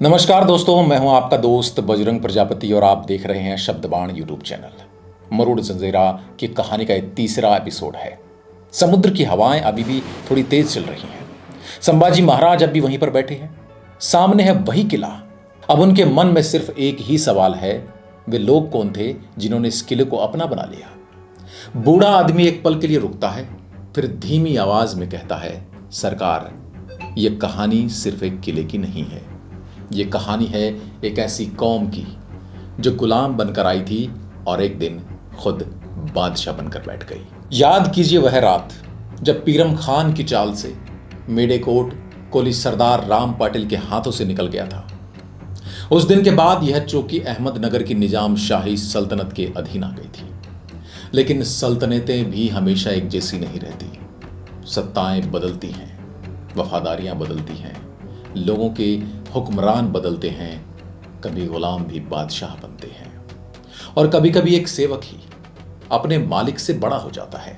नमस्कार दोस्तों, मैं हूं आपका दोस्त बजरंग प्रजापति और आप देख रहे हैं शब्दबाण यूट्यूब चैनल। मरुड़ जंजीरा की कहानी का ये तीसरा एपिसोड है। समुद्र की हवाएं अभी भी थोड़ी तेज चल रही हैं। संभाजी महाराज अब भी वहीं पर बैठे हैं। सामने है वही किला। अब उनके मन में सिर्फ एक ही सवाल है, वे लोग कौन थे जिन्होंने इस किले को अपना बना लिया। बूढ़ा आदमी एक पल के लिए रुकता है, फिर धीमी आवाज में कहता है, सरकार, यह कहानी सिर्फ एक किले की नहीं है। ये कहानी है एक ऐसी कौम की जो गुलाम बनकर आई थी और एक दिन खुद बादशाह बनकर बैठ गई। याद कीजिए वह रात जब पीरम खान की चाल से मेडेकोट कोली सरदार राम पाटिल के हाथों से निकल गया था। उस दिन के बाद यह चौकी अहमदनगर की निजाम शाही सल्तनत के अधीन आ गई थी। लेकिन सल्तनतें भी हमेशा एक जैसी नहीं रहती। सत्ताएं बदलती हैं, वफादारियां बदलती हैं, लोगों के हुक्मरान बदलते हैं, कभी गुलाम भी बादशाह बनते हैं और कभी कभी एक सेवक ही अपने मालिक से बड़ा हो जाता है।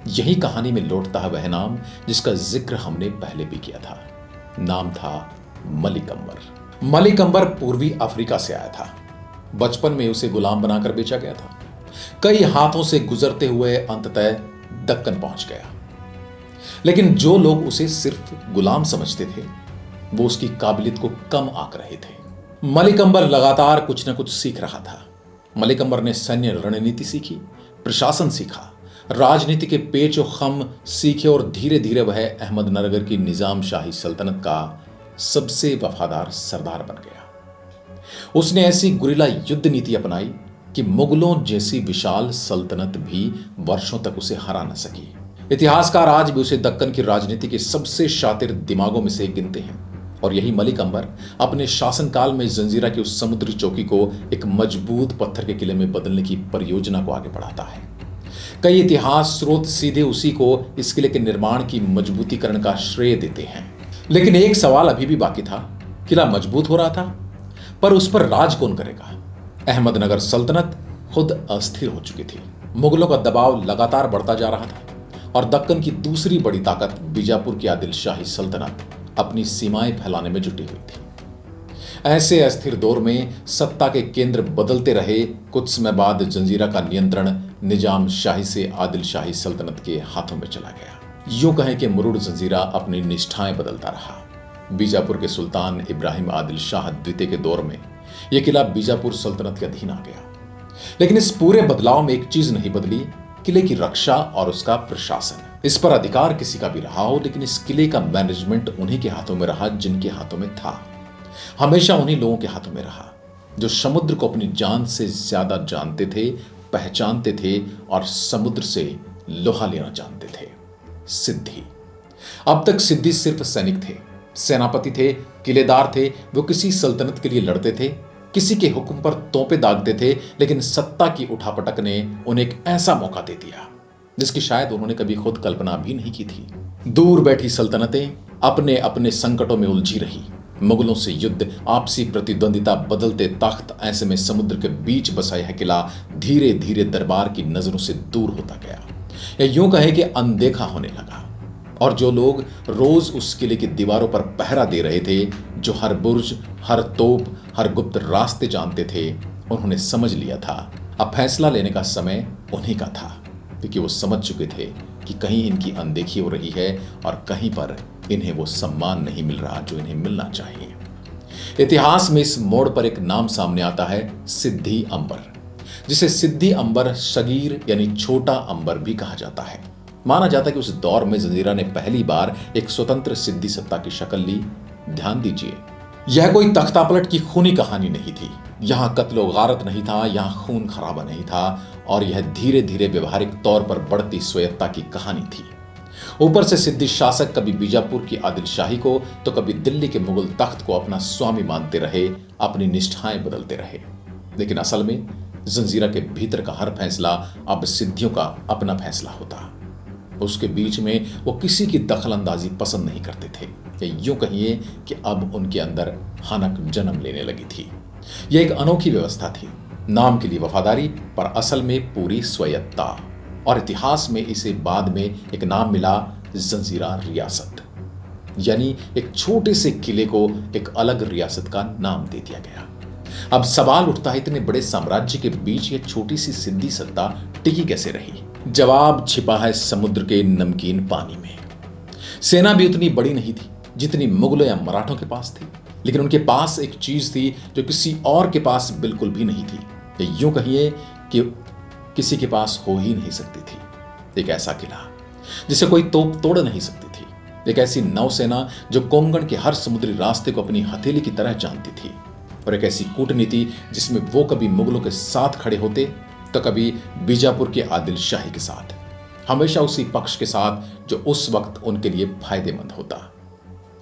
यही कहानी में लौटता है वह नाम जिसका जिक्र हमने पहले भी किया था। नाम था मलिक अंबर। मलिक अंबर पूर्वी अफ्रीका से आया था। बचपन में उसे गुलाम बनाकर बेचा गया था। कई हाथों से गुजरते हुए अंततः दक्कन पहुंच गया। लेकिन जो लोग उसे सिर्फ गुलाम समझते थे वो उसकी काबिलियत को कम आंक रहे थे। मलिक अंबर लगातार कुछ न कुछ सीख रहा था। मलिक अंबर ने सैन्य रणनीति सीखी, प्रशासन सीखा, राजनीति के पेच और खम सीखे और धीरे धीरे वह अहमदनगर की निजाम शाही सल्तनत का सबसे वफादार सरदार बन गया। उसने ऐसी गुरिल्ला युद्ध नीति अपनाई कि मुगलों जैसी विशाल सल्तनत भी वर्षों तक उसे हरा न सकी। इतिहासकार आज भी उसे दक्कन की राजनीति के सबसे शातिर दिमागों में से एक गिनते हैं और यही मलिक अंबर अपने शासनकाल में जंजीरा की उस समुद्री चौकी को एक मजबूत पत्थर के किले में बदलने की परियोजना को आगे बढ़ाता है। कई इतिहास स्रोत सीधे उसी को इस किले के निर्माण की मजबूतीकरण का श्रेय देते हैं। लेकिन एक सवाल अभी भी बाकी था। किला मजबूत हो रहा था, पर उस पर राज कौन करेगा? अहमदनगर सल्तनत खुद अस्थिर हो चुकी थी। मुगलों का दबाव लगातार बढ़ता जा रहा था और दक्कन की दूसरी बड़ी ताकत बीजापुर की आदिल शाही सल्तनत अपनी सीमाएं फैलाने में जुटी हुई थी। ऐसे अस्थिर दौर में सत्ता के केंद्र बदलते रहे। कुछ समय बाद जंजीरा का नियंत्रण निजाम शाही से आदिल शाही सल्तनत के हाथों में चला गया। यूं कहें कि मुरुड़ जंजीरा अपनी निष्ठाएं बदलता रहा। बीजापुर के सुल्तान इब्राहिम आदिल शाह द्वितीय के दौर में यह किला बीजापुर सल्तनत के अधीन आ गया। लेकिन इस पूरे बदलाव में एक चीज नहीं बदली, किले की रक्षा और उसका प्रशासन। इस पर अधिकार किसी का भी रहा हो, लेकिन इस किले का मैनेजमेंट उन्हीं के हाथों में रहा जिनके हाथों में था। हमेशा उन्हीं लोगों के हाथों में रहा जो समुद्र को अपनी जान से ज्यादा जानते थे, पहचानते थे और समुद्र से लोहा लेना जानते थे। सिद्धि। अब तक सिद्धि सिर्फ सैनिक थे, सेनापति थे, किलेदार थे। वो किसी सल्तनत के लिए लड़ते थे, किसी के हुक्म पर तोपें दागते थे। लेकिन सत्ता की उठापटक ने उन्हें एक ऐसा मौका दे दिया जिसकी शायद उन्होंने कभी खुद कल्पना भी नहीं की थी। दूर बैठी सल्तनतें अपने अपने संकटों में उलझी रही। मुगलों से युद्ध, आपसी प्रतिद्वंदिता, बदलते तख्त। ऐसे में समुद्र के बीच बसा यह किला धीरे धीरे दरबार की नजरों से दूर होता गया, या यूं कहे कि अनदेखा होने लगा। और जो लोग रोज उस किले की दीवारों पर पहरा दे रहे थे, जो हर बुर्ज, हर तोप, हर गुप्त रास्ते जानते थे, उन्होंने समझ लिया था अब फैसला लेने का समय उन्हीं का था। क्योंकि वो समझ चुके थे कि कहीं इनकी अनदेखी हो रही है और कहीं पर इन्हें वो सम्मान नहीं मिल रहा जो इन्हें मिलना चाहिए। इतिहास में इस मोड़ पर एक नाम सामने आता है, सिद्धि अंबर, जिसे सिद्धि अंबर सगीर यानी छोटा अंबर भी कहा जाता है। माना जाता है कि उस दौर में जंजीरा ने पहली बार एक स्वतंत्र सिद्धि सत्ता की शक्ल ली। ध्यान दीजिए, यह कोई तख्तापलट की खूनी कहानी नहीं थी। यहां कत्लो गारत नहीं था, यहां खून खराबा नहीं था, और यह धीरे धीरे व्यवहारिक तौर पर बढ़ती स्वायत्तता की कहानी थी। ऊपर से सिद्धि शासक कभी बीजापुर की आदिल शाही को तो कभी दिल्ली के मुगल तख्त को अपना स्वामी मानते रहे, अपनी निष्ठाएं बदलते रहे। लेकिन असल में जंजीरा के भीतर का हर फैसला अब सिद्धियों का अपना फैसला होता। उसके बीच में वो किसी की दखल अंदाजी पसंद नहीं करते थे, या यूं कहिए कि अब उनके अंदर हनक जन्म लेने लगी थी। यह एक अनोखी व्यवस्था थी, नाम के लिए वफादारी पर असल में पूरी स्वायत्तता। और इतिहास में इसे बाद में एक नाम मिला, जंजीरा रियासत। यानी एक छोटे से किले को एक अलग रियासत का नाम दे दिया गया। अब सवाल उठता है, इतने बड़े साम्राज्य के बीच ये छोटी सी सिंधी सत्ता टिकी कैसे रही? जवाब छिपा है समुद्र के नमकीन पानी में। सेना भी उतनी बड़ी नहीं थी जितनी मुगलों या मराठों के पास थी, लेकिन उनके पास एक चीज थी जो किसी और के पास बिल्कुल भी नहीं थी। यूं कहिए कि किसी के पास हो ही नहीं सकती थी। एक ऐसा किला जिसे कोई तोप तोड़ नहीं सकती थी, एक ऐसी नौसेना जो कोंकण के हर समुद्री रास्ते को अपनी हथेली की तरह जानती थी, और एक ऐसी कूटनीति जिसमें वो कभी मुगलों के साथ खड़े होते तो कभी बीजापुर के आदिल शाही के साथ, हमेशा उसी पक्ष के साथ जो उस वक्त उनके लिए फायदेमंद होता।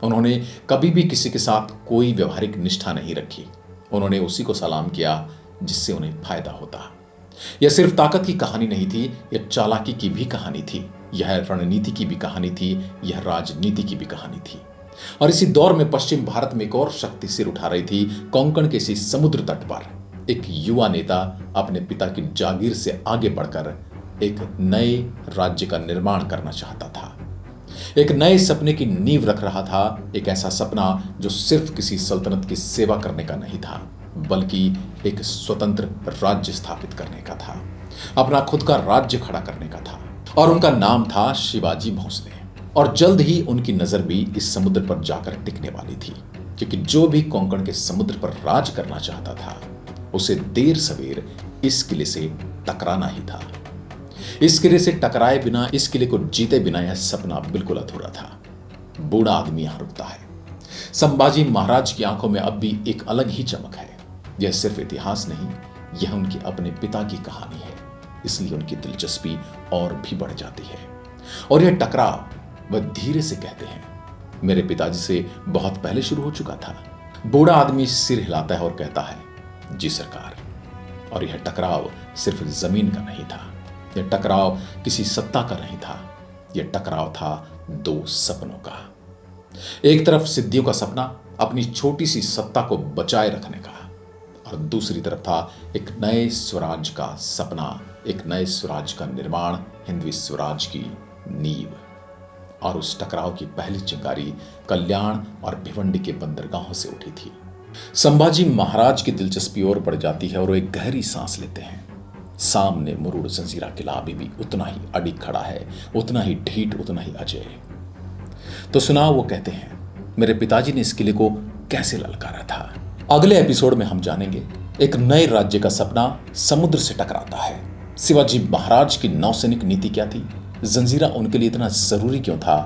उन्होंने कभी भी किसी के साथ कोई व्यवहारिक निष्ठा नहीं रखी। उन्होंने उसी को सलाम किया जिससे उन्हें फायदा होता। यह सिर्फ ताकत की कहानी नहीं थी, यह चालाकी की भी कहानी थी, यह रणनीति की भी कहानी थी, यह राजनीति की भी कहानी थी। और इसी दौर में पश्चिम भारत में एक और शक्ति सिर उठा रही थी। कोंकण के इसी समुद्र तट पर एक युवा नेता अपने पिता की जागीर से आगे बढ़कर एक नए राज्य का निर्माण करना चाहता था। एक नए सपने की नींव रख रहा था, एक ऐसा सपना जो सिर्फ किसी सल्तनत की सेवा करने का नहीं था, बल्कि एक स्वतंत्र राज्य स्थापित करने का था, अपना खुद का राज्य खड़ा करने का था। और उनका नाम था शिवाजी भोंसले। और जल्द ही उनकी नजर भी इस समुद्र पर जाकर टिकने वाली थी, क्योंकि जो भी कोंकण के समुद्र पर राज करना चाहता था उसे देर सवेर इस किले से टकराना ही था। इस किले से टकराए बिना, इस किले को जीते बिना यह सपना बिल्कुल अधूरा था। बूढ़ा आदमी यहां रुकता है। संभाजी महाराज की आंखों में अब भी एक अलग ही चमक है। यह सिर्फ इतिहास नहीं, यह उनके अपने पिता की कहानी है, इसलिए उनकी दिलचस्पी और भी बढ़ जाती है। और यह टकराव वह धीरे से कहते हैं, मेरे पिताजी से बहुत पहले शुरू हो चुका था। बूढ़ा आदमी सिर हिलाता है और कहता है, जी सरकार। और यह टकराव सिर्फ जमीन का नहीं था, यह टकराव किसी सत्ता का नहीं था, यह टकराव था दो सपनों का। एक तरफ सिद्धियों का सपना, अपनी छोटी सी सत्ता को बचाए रखने का, और दूसरी तरफ था एक नए स्वराज का सपना, एक नए स्वराज का निर्माण, हिंदवी स्वराज की नींव। और उस टकराव की पहली चिंगारी कल्याण और भिवंडी के बंदरगाहों से उठी थी। संभाजी महाराज की दिलचस्पी और बढ़ जाती है और वो एक गहरी सांस लेते हैं। सामने मुरुड जंजीरा किला अभी भी उतना ही अडिग खड़ा है, उतना ही ढीठ, उतना ही अजय। तो सुनाओ, वो कहते हैं, मेरे पिताजी ने इस किले को कैसे ललकारा था। अगले एपिसोड में हम जानेंगे एक नए राज्य का सपना समुद्र से टकराता है। शिवाजी महाराज की नौसैनिक नीति क्या थी, जंजीरा उनके लिए इतना जरूरी क्यों था,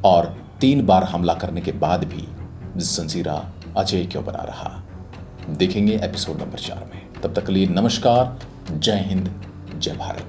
और 3 बार हमला करने के बाद भी जंजीरा अजय क्यों बना रहा, देखेंगे एपिसोड नंबर 4 में। तब तक के लिए नमस्कार, जय हिंद, जय भारत।